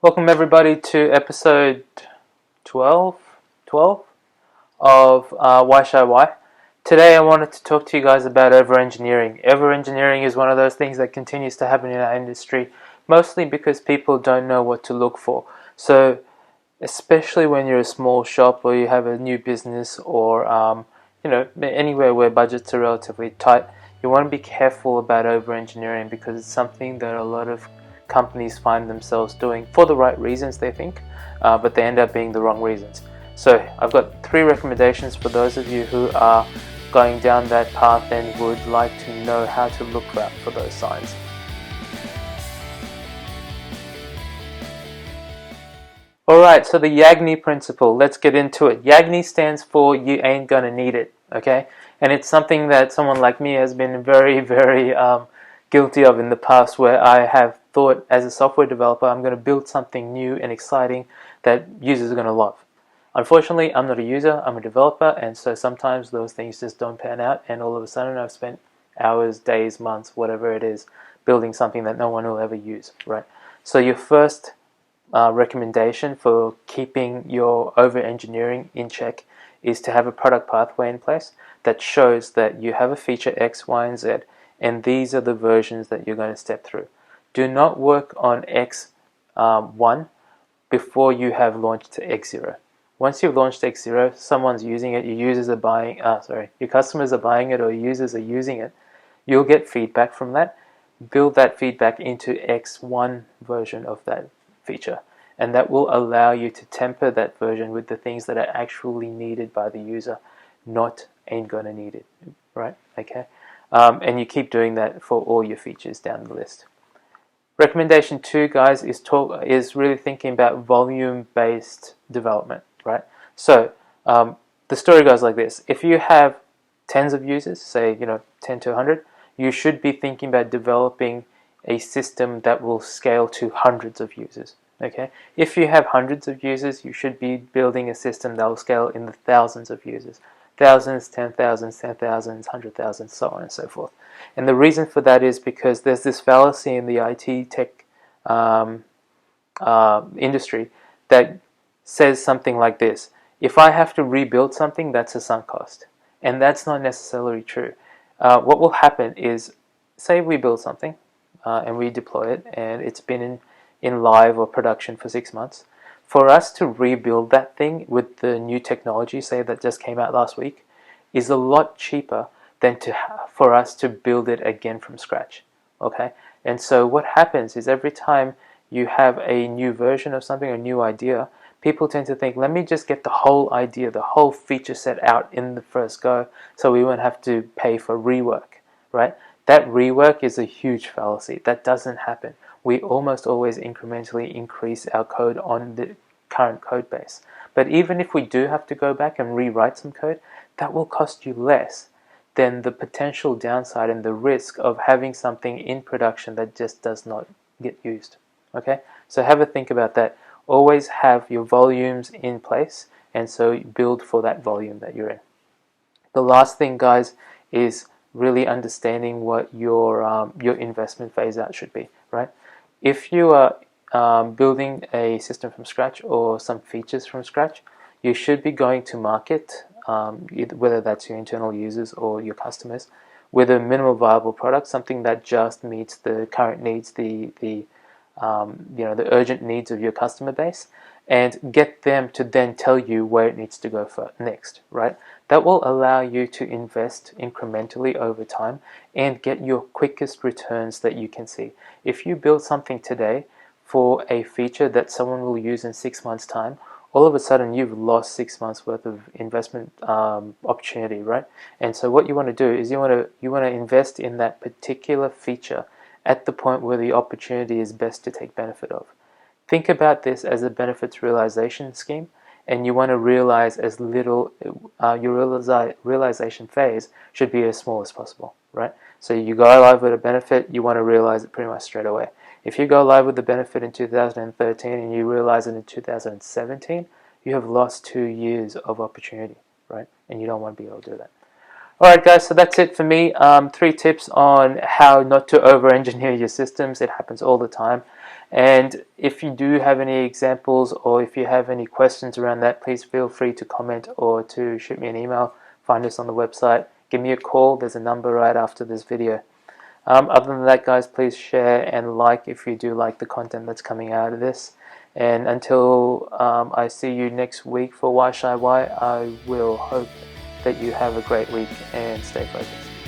Welcome everybody to episode 12 of Why Should I Why. Today I wanted to talk to you guys about over-engineering. Over-engineering is one of those things that continues to happen in our industry, mostly because people don't know what to look for. So especially when you're a small shop or you have a new business or anywhere where budgets are relatively tight, you want to be careful about over-engineering because it's something that a lot of companies find themselves doing for the right reasons, they think, but they end up being the wrong reasons. So I've got 3 recommendations for those of you who are going down that path and would like to know how to look out for those signs. Alright, so the YAGNI Principle, let's get into it. YAGNI stands for you ain't gonna need it, okay? And it's something that someone like me has been very guilty of in the past, where I have thought as a software developer I'm going to build something new and exciting that users are going to love. Unfortunately, I'm not a user, I'm a developer, and so sometimes those things just don't pan out, and all of a sudden I've spent hours, days, months, whatever it is, building something that no one will ever use, right? So your first recommendation for keeping your over-engineering in check is to have a product pathway in place that shows that you have a feature X, Y, and Z, and these are the versions that you're going to step through. Do not work on X1 before you have launched X0. Once you've launched X0, someone's using it, your customers are buying it or your users are using it, you'll get feedback from that. Build that feedback into X1 version of that feature, and that will allow you to temper that version with the things that are actually needed by the user, not ain't gonna need it, right? Okay, and you keep doing that for all your features down the list. Recommendation 2, guys, is really thinking about volume-based development, right? So the story goes like this: if you have tens of users, say 10 to 100, you should be thinking about developing a system that will scale to hundreds of users. Okay, if you have hundreds of users, you should be building a system that will scale in the thousands of users. Thousands, 10,000s, 10,000s, 100,000s, so on and so forth. And the reason for that is because there's this fallacy in the IT tech industry that says something like this: if I have to rebuild something, that's a sunk cost. And that's not necessarily true. What will happen is, say we build something and we deploy it, and it's been in live or production for 6 months. For us to rebuild that thing with the new technology, say that just came out last week, is a lot cheaper than for us to build it again from scratch. Okay, and so what happens is every time you have a new version of something, a new idea, people tend to think, let me just get the whole idea, the whole feature set out in the first go, so we won't have to pay for rework, right? That rework is a huge fallacy. That doesn't happen. We almost always incrementally increase our code on the current code base. But even if we do have to go back and rewrite some code, that will cost you less than the potential downside and the risk of having something in production that just does not get used. Okay, so have a think about that. Always have your volumes in place, and so build for that volume that you're in. The last thing, guys, is really understanding what your investment phase out should be, right? If you are building a system from scratch or some features from scratch, you should be going to market, whether that's your internal users or your customers, with a minimal viable product, something that just meets the current needs, the urgent needs of your customer base, and get them to then tell you where it needs to go for next, right? That will allow you to invest incrementally over time and get your quickest returns that you can see. If you build something today for a feature that someone will use in 6 months' time, all of a sudden you've lost 6 months worth of investment opportunity, right? And so what you want to do is you want to invest in that particular feature at the point where the opportunity is best to take benefit of. Think about this as a benefits realization scheme, and you want to realize as little, your realization phase should be as small as possible, right? So you go live with a benefit, you want to realize it pretty much straight away. If you go live with the benefit in 2013 and you realize it in 2017, you have lost 2 years of opportunity, right? And you don't want to be able to do that. Alright guys, so that's it for me. 3 tips on how not to over-engineer your systems. It happens all the time. And if you do have any examples or if you have any questions around that, please feel free to comment or to shoot me an email. Find us on the website. Give me a call. There's a number right after this video. Other than that, guys, please share and like if you do like the content that's coming out of this. And until I see you next week for Why Shy Why, I will hope that you have a great week and stay focused.